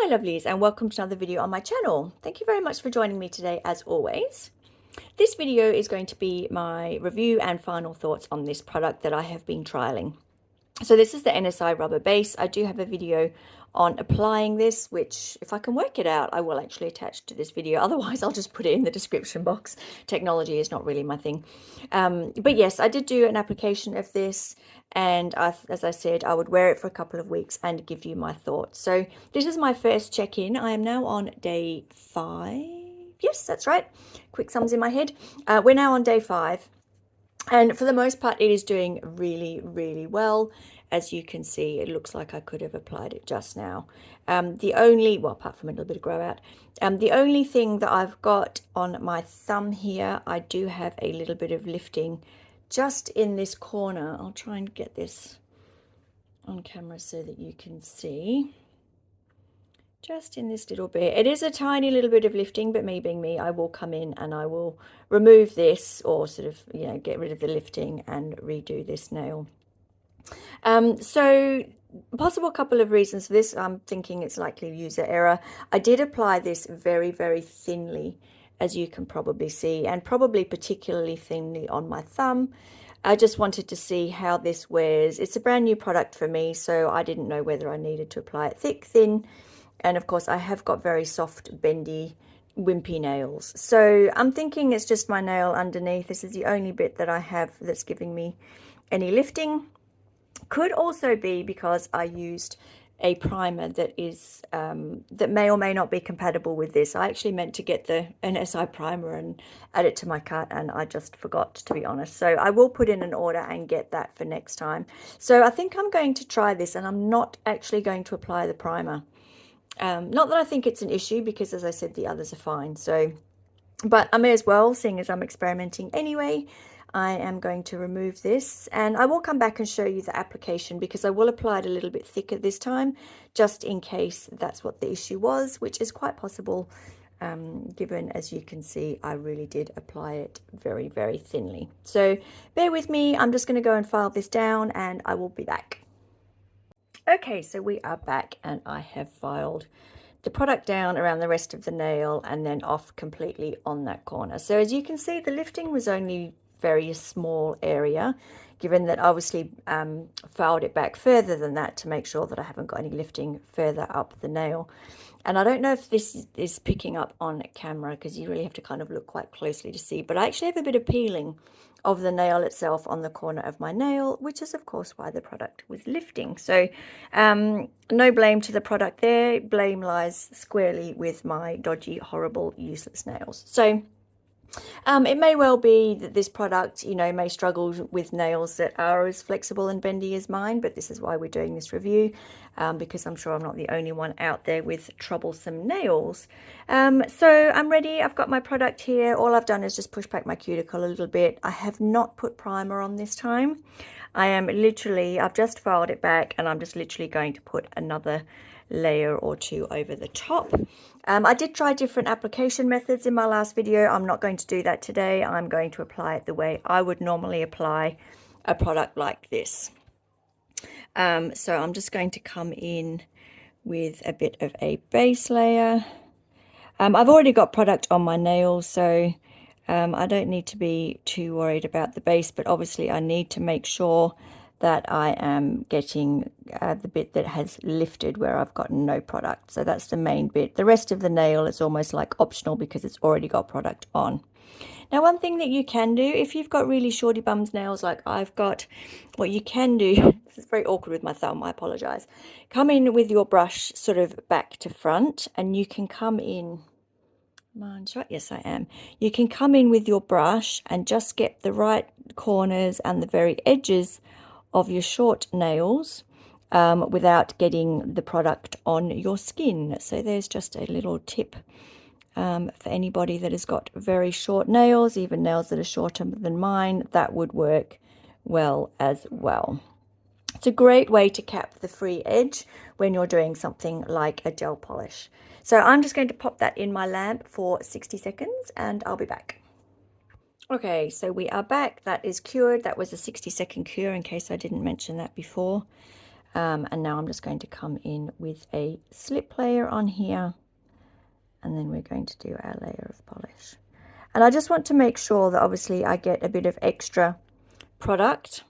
my lovelies, and welcome to another video on my channel. Thank you very much for joining me today as always. This video is going to be my review and final thoughts on this product that I have been trialing. So this is the NSI Rubber Base. I do have a video on applying this, which if I can work it out, I will actually attach to this video. Otherwise, I'll just put it in the description box. Technology is not really my thing. But yes, I did do an application of this, and as I said, I would wear it for a couple of weeks and give you my thoughts. So this is my first check-in. I am now on day 5. Yes, that's right. Quick sums in my head. We're now on day 5. And for the most part, it is doing really, really well. As you can see, it looks like I could have applied it just now. Apart from a little bit of grow out, the only thing that I've got on my thumb here, I do have a little bit of lifting just in this corner. I'll try and get this on camera so that you can see. Just in this little bit. It is a tiny little bit of lifting, but me being me, I will come in and I will remove this, or sort of, get rid of the lifting and redo this nail. So possible couple of reasons for this. I'm thinking it's likely user error. I did apply this very, very thinly, as you can probably see, and probably particularly thinly on my thumb. I just wanted to see how this wears. It's a brand new product for me, so I didn't know whether I needed to apply it thick, thin. And of course, I have got very soft, bendy, wimpy nails. So I'm thinking it's just my nail underneath. This is the only bit that I have that's giving me any lifting. Could also be because I used a primer that is that may or may not be compatible with this. I actually meant to get the NSI primer and add it to my cut, and I just forgot, to be honest. So I will put in an order and get that for next time. So I think I'm going to try this, and I'm not actually going to apply the primer. Not that I think it's an issue, because as I said, the others are fine. So, but I may as well, seeing as I'm experimenting anyway. I am going to remove this, and I will come back and show you the application, because I will apply it a little bit thicker this time, just in case that's what the issue was, which is quite possible, given, as you can see, I really did apply it very, very thinly. So bear with me. I'm just going to go and file this down, and I will be back. Okay, so we are back, and I have filed the product down around the rest of the nail and then off completely on that corner. So as you can see, the lifting was only very small area, given that I obviously filed it back further than that to make sure that I haven't got any lifting further up the nail. And I don't know if this is picking up on camera, because you really have to kind of look quite closely to see, but I actually have a bit of peeling of the nail itself on the corner of my nail, which is of course why the product was lifting. So no blame to the product there. Blame lies squarely with my dodgy, horrible, useless nails. So it may well be that this product, may struggle with nails that are as flexible and bendy as mine, but this is why we're doing this review, because I'm sure I'm not the only one out there with troublesome nails. So I'm ready. I've got my product here. All I've done is just push back my cuticle a little bit. I have not put primer on this time. I've just filed it back, and I'm just literally going to put another layer or two over the top. I did try different application methods in my last video. I'm not going to do that today. I'm going to apply it the way I would normally apply a product like this. So I'm just going to come in with a bit of a base layer. I've already got product on my nails, so I don't need to be too worried about the base, but obviously I need to make sure that I am getting the bit that has lifted where I've got no product. So that's the main bit. The rest of the nail is almost like optional, because it's already got product on. Now, one thing that you can do, if you've got really shorty bums nails like I've got, what you can do, this is very awkward with my thumb, I apologize. Come in with your brush sort of back to front, and you can come in, mine's right, yes I am. You can come in with your brush and just get the right corners and the very edges of your short nails without getting the product on your skin. So there's just a little tip for anybody that has got very short nails, even nails that are shorter than mine. That would work well as well. It's a great way to cap the free edge when you're doing something like a gel polish. So I'm just going to pop that in my lamp for 60 seconds, and I'll be back. Okay, so we are back. That is cured. That was a 60-second cure, in case I didn't mention that before. And now I'm just going to come in with a slip layer on here, and then we're going to do our layer of polish. And I just want to make sure that obviously I get a bit of extra product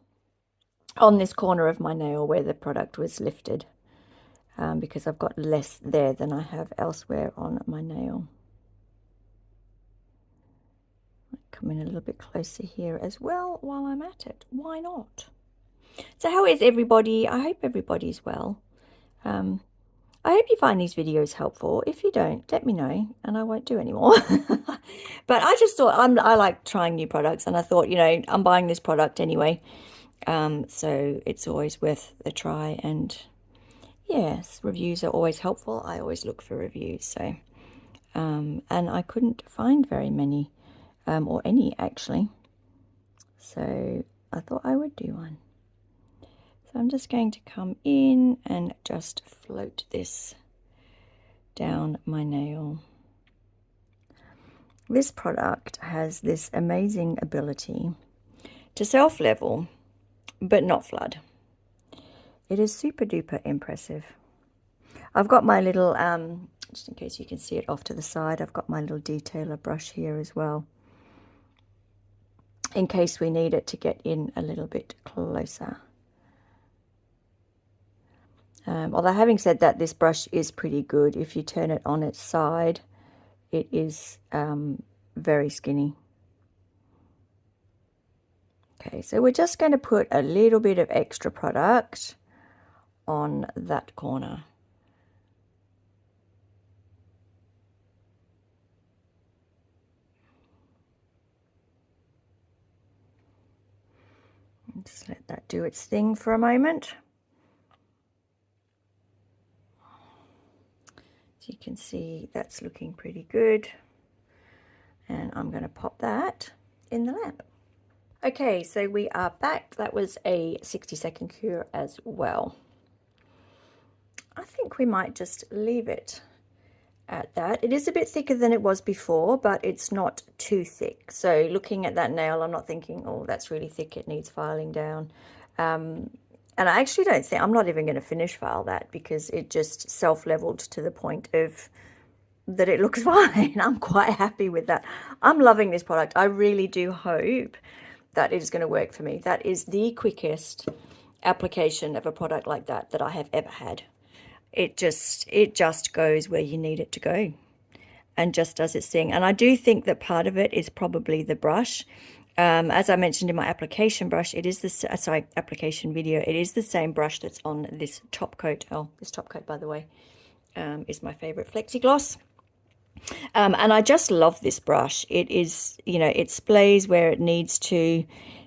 on this corner of my nail where the product was lifted, because I've got less there than I have elsewhere on my nail. Come in a little bit closer here as well while I'm at it. Why not? So how is everybody? I hope everybody's well. I hope you find these videos helpful. If you don't, let me know and I won't do any more. But I just thought I like trying new products, and I thought, you know, I'm buying this product anyway. So it's always worth a try, and yes, reviews are always helpful. I always look for reviews. So, and I couldn't find very many, or any actually. So I thought I would do one. So I'm just going to come in and just float this down my nail. This product has this amazing ability to self-level, but not flood. It is super duper impressive. I've got my little, just in case you can see it off to the side, I've got my little detailer brush here as well, in case we need it to get in a little bit closer. Although having said that, this brush is pretty good. If you turn it on its side, it is very skinny. Okay, so we're just going to put a little bit of extra product on that corner. Just let that do its thing for a moment. So you can see that's looking pretty good. And I'm going to pop that in the lamp. Okay, so we are back. That was a 60-second cure as well. I think we might just leave it at that. It is a bit thicker than it was before, but it's not too thick. So looking at that nail, I'm not thinking, oh, that's really thick, it needs filing down. And I actually don't think, I'm not even going to finish file that, because it just self-leveled to the point of that it looks fine. I'm quite happy with that. I'm loving this product. I really do hope that it is going to work for me. That is the quickest application of a product like that I have ever had. It just goes where you need it to go and just does its thing. And I do think that part of it is probably the brush. As I mentioned in my application brush, it is the application video. It is the same brush that's on this top coat. Oh, this top coat, by the way, is my favorite Flexi Gloss. And I just love this brush. It is, you know, it splays where it needs to.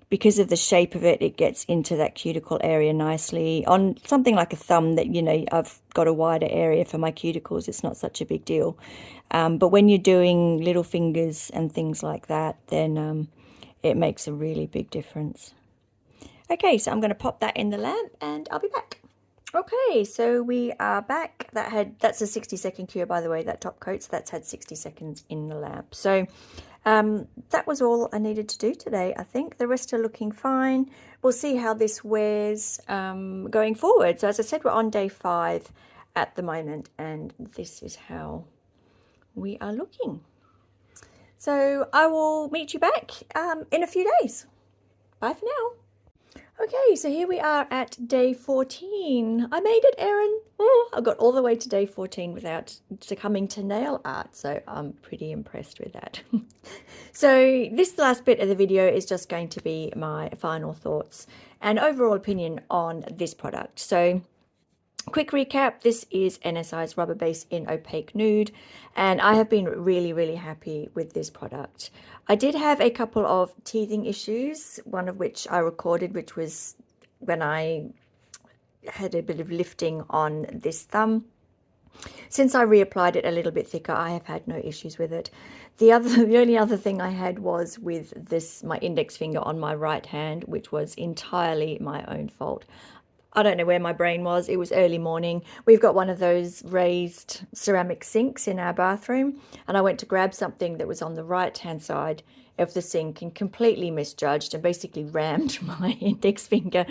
Because of the shape of it, it gets into that cuticle area nicely. On something like a thumb that, you know, I've got a wider area for my cuticles, it's not such a big deal. But when you're doing little fingers and things like that, then it makes a really big difference. Okay, so I'm going to pop that in the lamp and I'll be back. Okay, so we are back. That's a 60-second cure, by the way, that top coat. So that's had 60 seconds in the lamp. So that was all I needed to do today, I think. The rest are looking fine. We'll see how this wears going forward. So as I said, we're on day 5 at the moment, and this is how we are looking. So I will meet you back in a few days. Bye for now. Okay, so here we are at day 14. I made it, Erin. Oh, I got all the way to day 14 without succumbing to nail art, so I'm pretty impressed with that. So this last bit of the video is just going to be my final thoughts and overall opinion on this product. So quick recap, this is NSI's Rubber Base in Opaque Nude, and I have been really, really happy with this product. I did have a couple of teething issues, one of which I recorded, which was when I had a bit of lifting on this thumb. Since I reapplied it a little bit thicker, I have had no issues with it. The only other thing I had was with my index finger on my right hand, which was entirely my own fault. I don't know where my brain was. It was early morning. We've got one of those raised ceramic sinks in our bathroom, and I went to grab something that was on the right-hand side of the sink and completely misjudged and basically rammed my index finger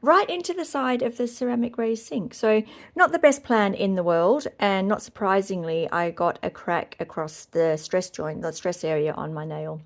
right into the side of the ceramic raised sink. So not the best plan in the world, and not surprisingly, I got a crack across the stress joint, the stress area on my nail.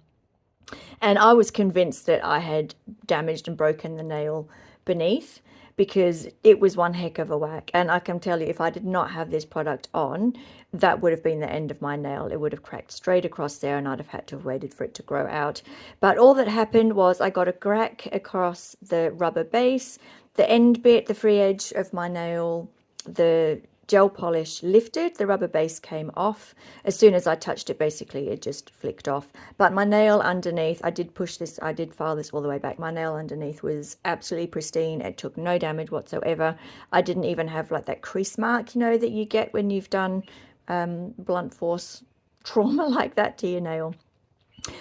And I was convinced that I had damaged and broken the nail beneath because it was one heck of a whack. And I can tell you, if I did not have this product on, that would have been the end of my nail. It would have cracked straight across there and I'd have had to have waited for it to grow out. But all that happened was I got a crack across the rubber base, the end bit, the free edge of my nail, the gel polish lifted, the rubber base came off. As soon as I touched it, basically it just flicked off. But my nail underneath, I did push this, I did file this all the way back. My nail underneath was absolutely pristine. It took no damage whatsoever. I didn't even have like that crease mark, you know, that you get when you've done blunt force trauma like that to your nail.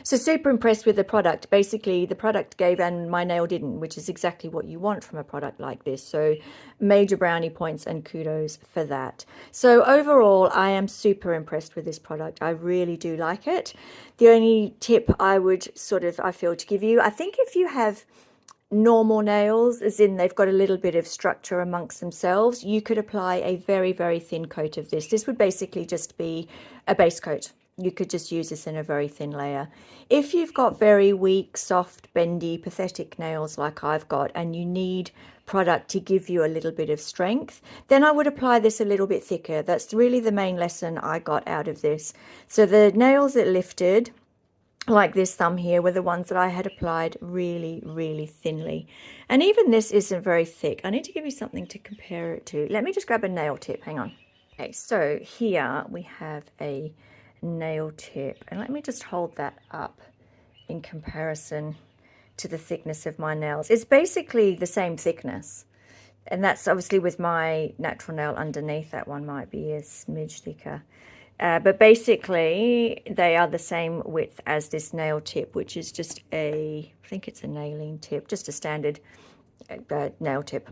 So super impressed with the product. Basically, the product gave and my nail didn't, which is exactly what you want from a product like this. So major brownie points and kudos for that. So overall, I am super impressed with this product. I really do like it. The only tip I would I feel to give you, I think if you have normal nails, as in they've got a little bit of structure amongst themselves, you could apply a very, very thin coat of this. This would basically just be a base coat. You could just use this in a very thin layer. If you've got very weak, soft, bendy, pathetic nails like I've got, and you need product to give you a little bit of strength, then I would apply this a little bit thicker. That's really the main lesson I got out of this. So the nails that lifted, like this thumb here, were the ones that I had applied really, really thinly. And even this isn't very thick. I need to give you something to compare it to. Let me just grab a nail tip. Hang on. Okay, so here we have a nail tip, and let me just hold that up in comparison to the thickness of my nails. It's basically the same thickness, and that's obviously with my natural nail underneath. That one might be a smidge thicker. But basically, they are the same width as this nail tip, which is just I think it's a nailing tip, just a standard nail tip.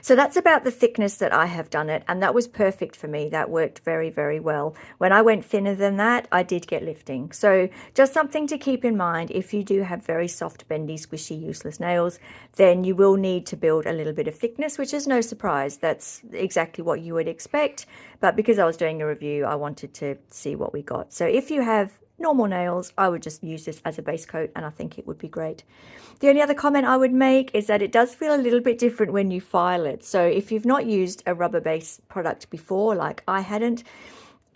So that's about the thickness that I have done it, and that was perfect for me. That worked very, very well. When I went thinner than that, I did get lifting. So just something to keep in mind. If you do have very soft, bendy, squishy, useless nails, then you will need to build a little bit of thickness, which is no surprise. That's exactly what you would expect. But because I was doing a review, I wanted to see what we got. So if you have normal nails, I would just use this as a base coat, and I think it would be great. The only other comment I would make is that it does feel a little bit different when you file it. So if you've not used a rubber base product before, like I hadn't,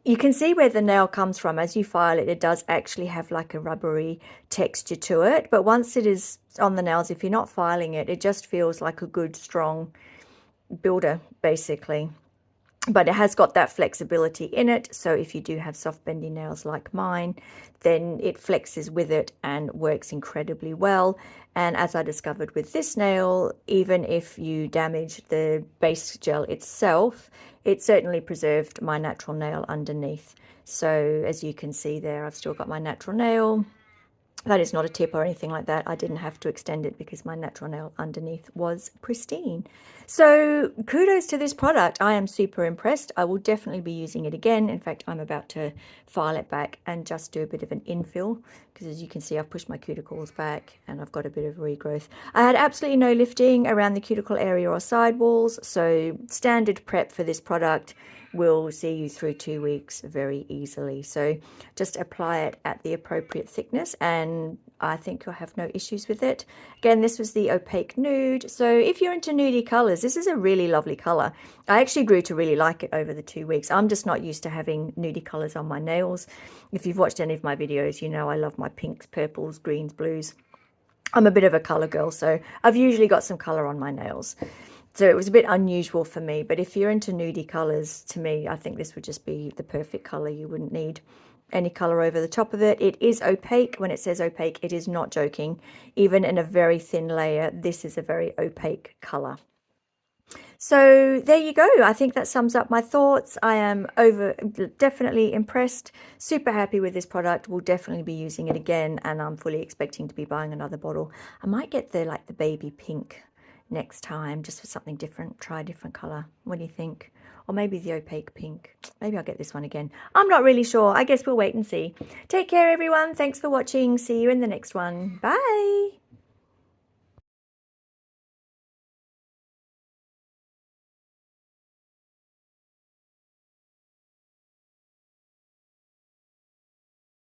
you can see where the nail comes from. As you file it, it does actually have like a rubbery texture to it. But once it is on the nails, if you're not filing it, it just feels like a good, strong builder, basically. But it has got that flexibility in it. So if you do have soft bendy nails like mine, then it flexes with it and works incredibly well. And as I discovered with this nail, even if you damage the base gel itself, it certainly preserved my natural nail underneath. So as you can see there, I've still got my natural nail. That is not a tip or anything like that. I didn't have to extend it because my natural nail underneath was pristine. So kudos to this product. I am super impressed. I will definitely be using it again. In fact, I'm about to file it back and just do a bit of an infill, because as you can see, I've pushed my cuticles back and I've got a bit of regrowth. I had absolutely no lifting around the cuticle area or sidewalls. So standard prep for this product will see you through 2 weeks very easily. So just apply it at the appropriate thickness and I think you'll have no issues with it. Again, this was the opaque nude. So if you're into nudie colors, this is a really lovely color. I actually grew to really like it over the 2 weeks. I'm just not used to having nudie colors on my nails. If you've watched any of my videos, you know I love my pinks, purples, greens, blues. I'm a bit of a color girl, so I've usually got some color on my nails. So it was a bit unusual for me, but if you're into nudie colors, to me, I think this would just be the perfect color. You wouldn't need any color over the top of it. It is opaque. When it says opaque, it is not joking. Even in a very thin layer, this is a very opaque color. So there you go. I think that sums up my thoughts. I am definitely impressed, super happy with this product. We'll definitely be using it again, and I'm fully expecting to be buying another bottle. I might get the baby pink next time, just for something different. Try a different color. What do you think? Or maybe the opaque pink. Maybe I'll get this one again. I'm not really sure. I guess we'll wait and see. Take care, everyone. Thanks for watching. See you in the next one. Bye.